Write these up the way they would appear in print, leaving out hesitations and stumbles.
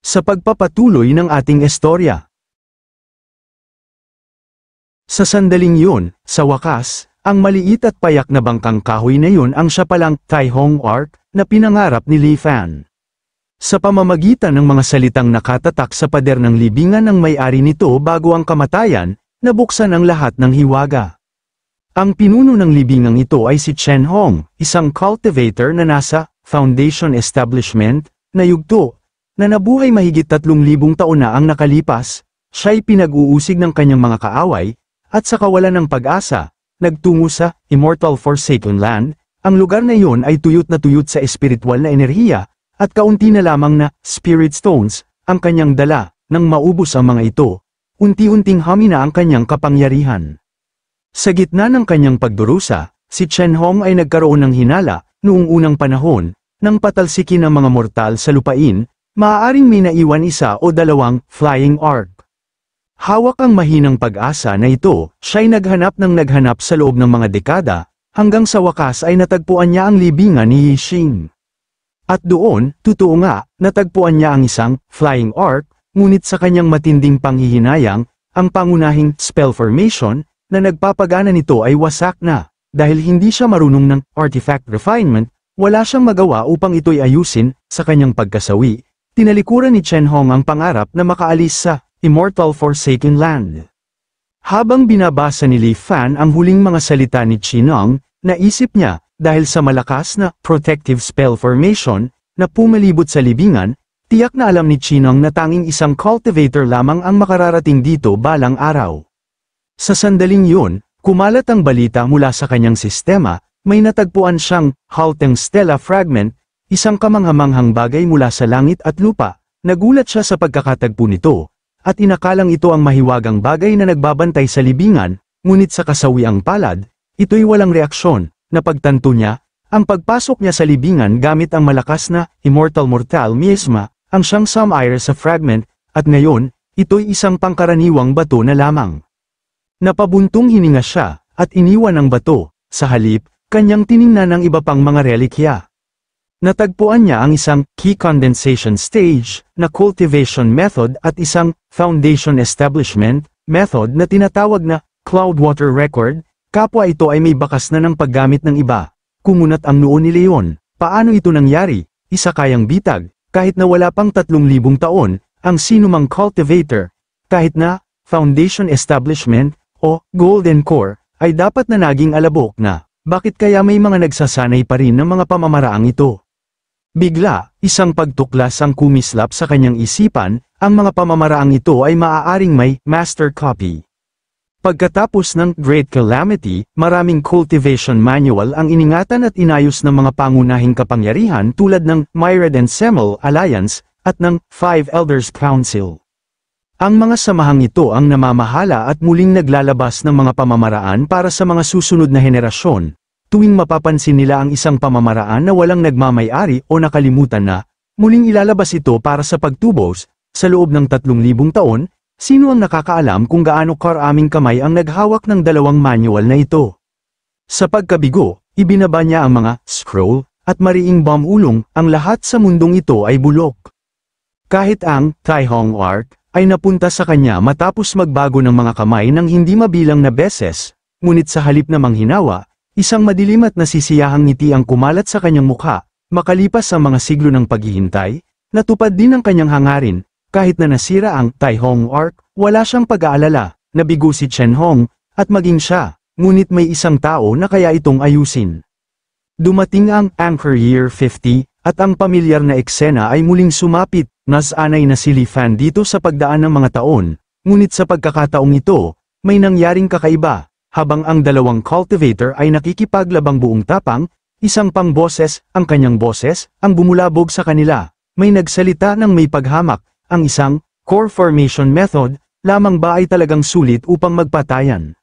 sa pagpapatuloy ng ating istorya. Sa sandaling yun, sa wakas, ang maliit at payak na bangkang kahoy na yun ang siya palang Tai Hong Ark na pinangarap ni Li Fan. Sa pamamagitan ng mga salitang nakatatak sa pader ng libingan ng may-ari nito bago ang kamatayan, nabuksan ang lahat ng hiwaga. Ang pinuno ng libingang ito ay si Chen Hong, isang cultivator na nasa foundation establishment na yugto, na nabuhay mahigit 3,000 taon na ang nakalipas. Siya'y pinag-uusig ng kanyang mga kaaway, at sa kawalan ng pag-asa, nagtungo sa Immortal Forsaken Land. Ang lugar na iyon ay tuyot na tuyot sa espiritual na enerhiya, at kaunti na lamang na spirit stones ang kanyang dala. Nang maubos ang mga ito, unti-unting humina ang kanyang kapangyarihan. Sa gitna ng kanyang pagdurusa, si Chen Hong ay nagkaroon ng hinala. Noong unang panahon, nang patalsikin ang mga mortal sa lupain, maaaring may naiwan isa o dalawang flying ark. Hawak ang mahinang pag-asa na ito, siya'y naghanap sa loob ng mga dekada, hanggang sa wakas ay natagpuan niya ang libingan ni Yixing. At doon, totoo nga, natagpuan niya ang isang flying ark, ngunit sa kanyang matinding panghihinayang, ang pangunahing spell formation na nagpapagana nito ay wasak na. Dahil hindi siya marunong ng artifact refinement, wala siyang magawa upang ito'y ayusin. Sa kanyang pagkasawi, tinalikuran ni Chen Hong ang pangarap na makaalis sa Immortal Forsaken Land. Habang binabasa ni Li Fan ang huling mga salita ni Qinong, naisip niya, dahil sa malakas na protective spell formation na pumalibot sa libingan, tiyak na alam ni Qinong na tanging isang cultivator lamang ang makararating dito balang araw. Sa sandaling yun, kumalat ang balita mula sa kanyang sistema. May natagpuan siyang halteng stella fragment, isang kamanghamanghang bagay mula sa langit at lupa. Nagulat siya sa pagkakatagpo nito, at inakalang ito ang mahiwagang bagay na nagbabantay sa libingan, ngunit sa kasawiang palad, ito'y walang reaksyon. Napagtanto niya, ang pagpasok niya sa libingan gamit ang malakas na Immortal Mortal Miasma, ang siyang sumire sa fragment, at ngayon, ito'y isang pangkaraniwang bato na lamang. Napabuntong hininga siya, at iniwan ang bato. Sa halip, kanyang tiningnan ang iba pang mga relikya. Natagpuan niya ang isang key condensation stage na cultivation method at isang foundation establishment method na tinatawag na Cloudwater Record. Kapwa ito ay may bakas na ng paggamit ng iba. Kumunat ang noo ni Leon. Paano ito nangyari? Isa kayang bitag, kahit na wala pang 3,000 taon, ang sinumang cultivator, kahit na foundation establishment o golden core, ay dapat na naging alabok na. Bakit kaya may mga nagsasanay pa rin ng mga pamamaraang ito? Bigla, isang pagtuklas ang kumislap sa kanyang isipan. Ang mga pamamaraang ito ay maaaring may master copy. Pagkatapos ng Great Calamity, maraming cultivation manual ang iningatan at inayos ng mga pangunahing kapangyarihan tulad ng Myriad and Semel Alliance at ng Five Elders Council. Ang mga samahang ito ang namamahala at muling naglalabas ng mga pamamaraan para sa mga susunod na henerasyon. Tuwing mapapansin nila ang isang pamamaraan na walang nagmamay-ari o nakalimutan na, muling ilalabas ito para sa pagtubos. Sa loob ng 3,000 taon, sino ang nakakaalam kung gaano karaming kamay ang naghawak ng dalawang manual na ito? Sa pagkabigo, ibinaba niya ang mga scroll at mariing bomb-ulong. Ang lahat sa mundong ito ay bulok. Kahit ang Tai Hong Ark ay napunta sa kanya matapos magbago ng mga kamay ng hindi mabilang na beses, ngunit sa halip na manghinawa, isang madilim at nasisiyahang ngiti ang kumalat sa kanyang mukha. Makalipas ang mga siglo ng paghihintay, natupad din ang kanyang hangarin. Kahit na nasira ang Tai Hong Ark, wala siyang pag-aalala. Nabigo si Chen Hong, at maging siya, ngunit may isang tao na kaya itong ayusin. Dumating ang Anchor Year 50, at ang pamilyar na eksena ay muling sumapit. Nasanay na si Li Fan dito sa pagdaan ng mga taon, ngunit sa pagkakataong ito, may nangyaring kakaiba. Habang ang dalawang cultivator ay nakikipaglabang buong tapang, isang pang boses, ang kanyang boses, ang bumulabog sa kanila. May nagsalita ng may paghamak, ang isang core formation method, lamang ba ay talagang sulit upang magpatayan?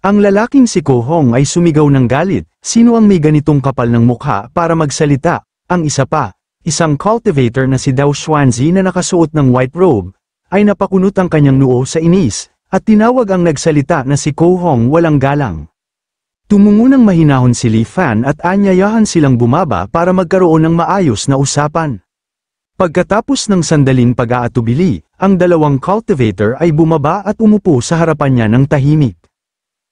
Ang lalaking si Ko Hong ay sumigaw ng galit. Sino ang may ganitong kapal ng mukha para magsalita? Ang isa pa, isang cultivator na si Dao Xuanzi na nakasuot ng white robe, ay napakunot ang kanyang noo sa inis, at tinawag ang nagsalita na si Ko Hong walang galang. Tumungo ng mahinahon si Li Fan at anyayahan silang bumaba para magkaroon ng maayos na usapan. Pagkatapos ng sandaling pag-aatubili, ang dalawang cultivator ay bumaba at umupo sa harapan niya ng tahimik.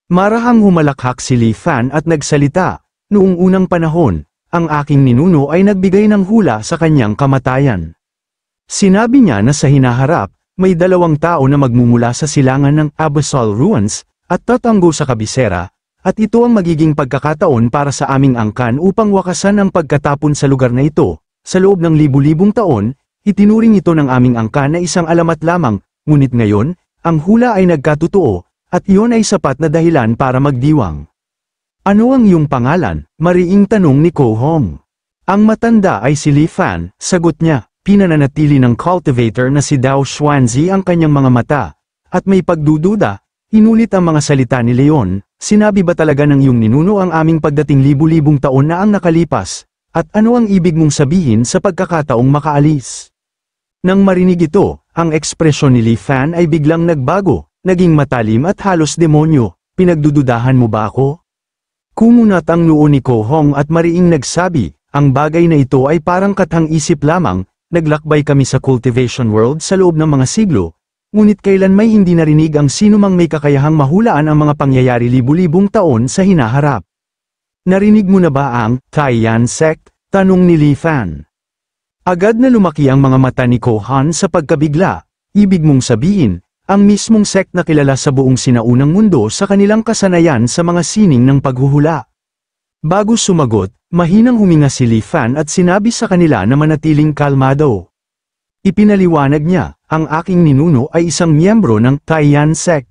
Marahang humalakhak si Li Fan at nagsalita, "Noong unang panahon, ang aking ninuno ay nagbigay ng hula sa kanyang kamatayan. Sinabi niya na sa hinaharap, may dalawang tao na magmumula sa silangan ng Abyssal Ruins, at tatanggo sa kabisera, at ito ang magiging pagkakataon para sa aming angkan upang wakasan ang pagkatapon sa lugar na ito. Sa loob ng libu-libong taon, itinuring ito ng aming angkan na isang alamat lamang, ngunit ngayon, ang hula ay nagkatotoo, at iyon ay sapat na dahilan para magdiwang." "Ano ang iyong pangalan?" mariing tanong ni Ko Hong. "Ang matanda ay si Li Fan," sagot niya. Pinananatili ng cultivator na si Dao Xuanzi ang kanyang mga mata, at may pagdududa, inulit ang mga salita ni Leon, "Sinabi ba talaga ng iyong ninuno ang aming pagdating libu-libong taon na ang nakalipas? At ano ang ibig mong sabihin sa pagkakataong makaalis?" Nang marinig ito, ang ekspresyon ni Li Fan ay biglang nagbago, naging matalim at halos demonyo. "Pinagdududahan mo ba ako?" Kumunat ang noo ni Ko Hong at mariing nagsabi, "Ang bagay na ito ay parang kathang-isip lamang, naglakbay kami sa cultivation world sa loob ng mga siglo, ngunit kailan may hindi narinig ang sinumang may kakayahang mahulaan ang mga pangyayari libu-libong taon sa hinaharap." "Narinig mo na ba ang Taiyan sect?" tanong ni Li Fan. Agad na lumaki ang mga mata ni Ko Han sa pagkabigla. "Ibig mong sabihin, ang mismong sect na kilala sa buong sinaunang mundo sa kanilang kasanayan sa mga sining ng paghuhula?" Bago sumagot, mahinang huminga si Li Fan at sinabi sa kanila na manatiling kalmado. Ipinaliwanag niya, "Ang aking ninuno ay isang miyembro ng Taiyan sect.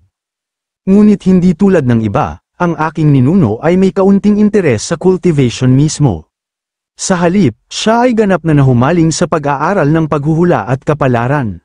Ngunit hindi tulad ng iba, ang aking ninuno ay may kaunting interes sa cultivation mismo. Sa halip, siya ay ganap na nahumaling sa pag-aaral ng paghuhula at kapalaran.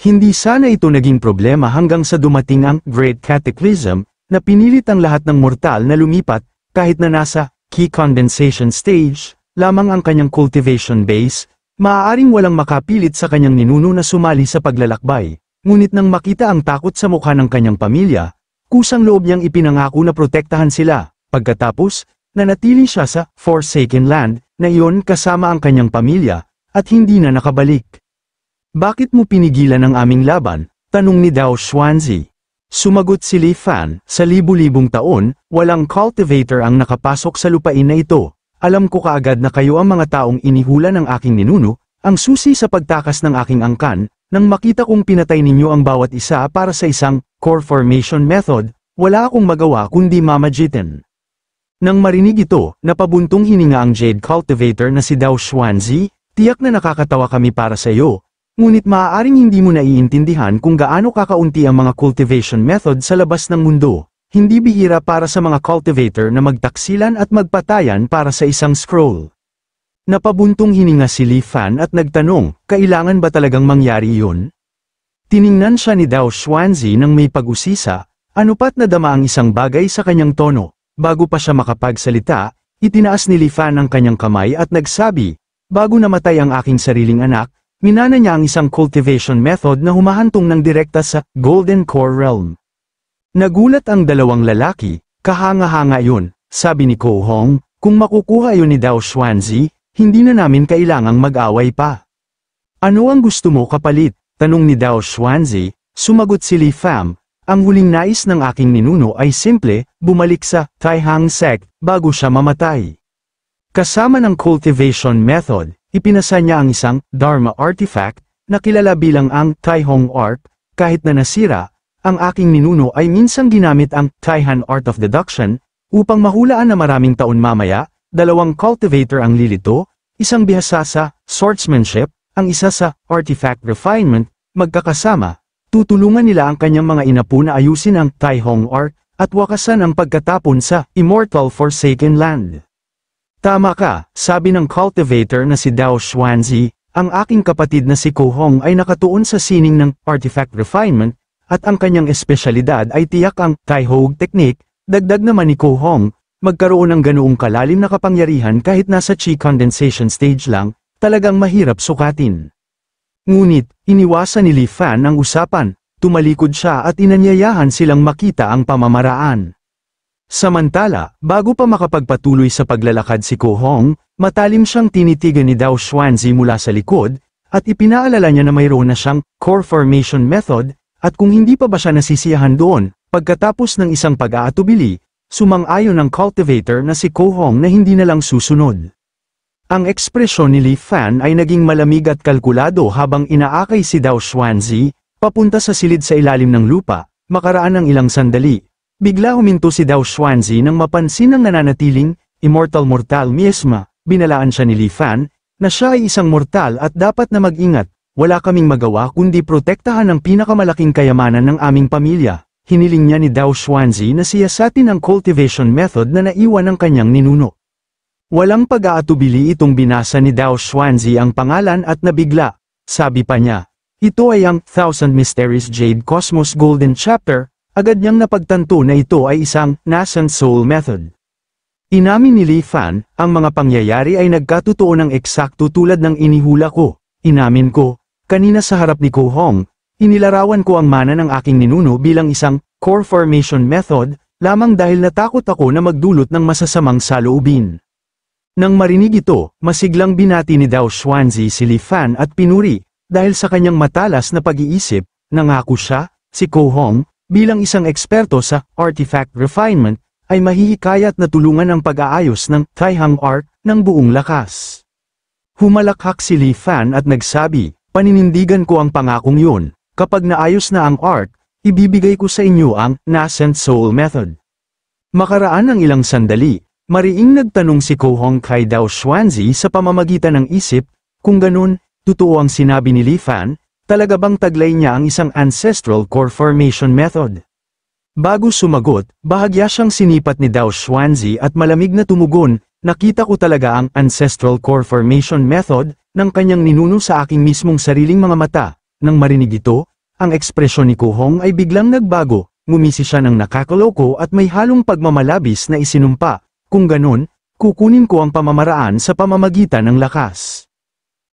Hindi sana ito naging problema hanggang sa dumating ang Great Cataclysm, na pinilit ang lahat ng mortal na lumipat, kahit na nasa key condensation stage lamang ang kanyang cultivation base, maaaring walang makapilit sa kanyang ninuno na sumali sa paglalakbay. Ngunit nang makita ang takot sa mukha ng kanyang pamilya, kusang loob niyang ipinangako na protektahan sila. Pagkatapos, nanatili siya sa Forsaken Land, na iyon kasama ang kanyang pamilya, at hindi na nakabalik." "Bakit mo pinigilan ang aming laban?" tanong ni Dao Xuanzi. Sumagot si Li Fan, "Sa libu-libong taon, walang cultivator ang nakapasok sa lupain na ito. Alam ko kaagad na kayo ang mga taong inihula ng aking ninuno, ang susi sa pagtakas ng aking angkan. Nang makita kong pinatay ninyo ang bawat isa para sa isang core formation method, wala akong magawa kundi mamagitin." Nang marinig ito, napabuntong hininga ang Jade Cultivator na si Dao Xuanzi. "Tiyak na nakakatawa kami para sa iyo, ngunit maaaring hindi mo naiintindihan kung gaano kakaunti ang mga cultivation method sa labas ng mundo. Hindi bihira para sa mga cultivator na magtaksilan at magpatayan para sa isang scroll." Napabuntong hininga si Li Fan at nagtanong, "Kailangan ba talagang mangyari yun?" Tiningnan siya ni Dao Xuanzi nang may pag-usisa, anupat na dama ang isang bagay sa kanyang tono. Bago pa siya makapagsalita, itinaas ni Li Fan ang kanyang kamay at nagsabi, "Bago namatay ang aking sariling anak, minana niya ang isang cultivation method na humahantong ng direkta sa Golden Core Realm." Nagulat ang dalawang lalaki, "Kahanga-hanga yun," sabi ni Ko Hong, "kung makukuha yun ni Dao Xuanzi, hindi na namin kailangang mag-away pa." "Ano ang gusto mo kapalit?" tanong ni Dao Xuanzi. Sumagot si Li Fan, "Ang huling nais ng aking ninuno ay simple, bumalik sa Taihang sect bago siya mamatay." Kasama ng cultivation method, ipinasa niya ang isang Dharma artifact na kilala bilang ang Taihong Art. Kahit na nasira, ang aking ninuno ay minsang ginamit ang Taihan Art of Deduction upang mahulaan na maraming taon mamaya. Dalawang cultivator ang lilito, isang bihasa sa swordsmanship, ang isa sa artifact refinement, magkakasama. Tutulungan nila ang kanyang mga inapo na ayusin ang Taihong Art, at wakasan ang pagkatapon sa Immortal Forsaken Land. "Tama ka," sabi ng cultivator na si Dao Xuanzi, "ang aking kapatid na si Ko Hong ay nakatuon sa sining ng Artifact Refinement, at ang kanyang espesyalidad ay tiyak ang Taihog Technique." Dagdag naman ni Ko Hong, "Magkaroon ng ganoong kalalim na kapangyarihan kahit nasa Qi condensation stage lang, talagang mahirap sukatin." Ngunit, iniwasan ni Li Fan ang usapan, tumalikod siya at inanyayahan silang makita ang pamamaraan. Samantala, bago pa makapagpatuloy sa paglalakad si Ko Hong, matalim siyang tinitigan ni Dao Xuanzi mula sa likod, at ipinaalala niya na mayroon na siyang core formation method, at kung hindi pa ba siya nasisiyahan doon, pagkatapos ng isang pag-aatubili, sumang-ayon ng cultivator na si Ko Hong na hindi na lang susunod. Ang ekspresyon ni Li Fan ay naging malamig at kalkulado habang inaakay si Dao Xuanzi, papunta sa silid sa ilalim ng lupa. Makaraan ng ilang sandali, bigla huminto si Dao Xuanzi nang mapansin ng nananatiling, immortal mortal misma, binalaan siya ni Li Fan, na siya ay isang mortal at dapat na mag-ingat, wala kaming magawa kundi protektahan ang pinakamalaking kayamanan ng aming pamilya. Hiniling niya ni Dao Xuanzi na siyasatin ang cultivation method na naiwan ng kanyang ninuno. Walang pag-aatubili itong binasa ni Dao Xuanzi ang pangalan at nabigla, sabi pa niya, ito ay ang Thousand Mysteries Jade Cosmos Golden Chapter, agad niyang napagtanto na ito ay isang nascent soul method. Inamin ni Li Fan, ang mga pangyayari ay nagkatotoo ng eksakto tulad ng inihula ko. Inamin ko, kanina sa harap ni Ko Hong, inilarawan ko ang mana ng aking ninuno bilang isang core formation method, lamang dahil natakot ako na magdulot ng masasamang saloobin. Nang marinig ito, masiglang binati ni Dao Xuanzi si Li Fan at pinuri, dahil sa kanyang matalas na pag-iisip, nangako siya, si Ko Hong, bilang isang eksperto sa artifact refinement, ay mahihikayat na tulungan ang pag-aayos ng Taihang Art ng buong lakas. Humalakhak si Li Fan at nagsabi, paninindigan ko ang pangakong yun, kapag naayos na ang art, ibibigay ko sa inyo ang Nascent Soul Method. Makaraan ng ilang sandali, mariing nagtanong si Ko Hong kay Dao Xuanzi sa pamamagitan ng isip, kung ganun, totoo ang sinabi ni Li Fan, talaga bang taglay niya ang isang ancestral core formation method? Bago sumagot, bahagya siyang sinipat ni Dao Xuanzi at malamig na tumugon, nakita ko talaga ang ancestral core formation method ng kanyang ninuno sa aking mismong sariling mga mata. Nang marinig ito, ang ekspresyon ni Ko Hong ay biglang nagbago, ngumisi siya ng nakakaloko at may halong pagmamalabis na isinumpa, kung ganon, kukunin ko ang pamamaraan sa pamamagitan ng lakas.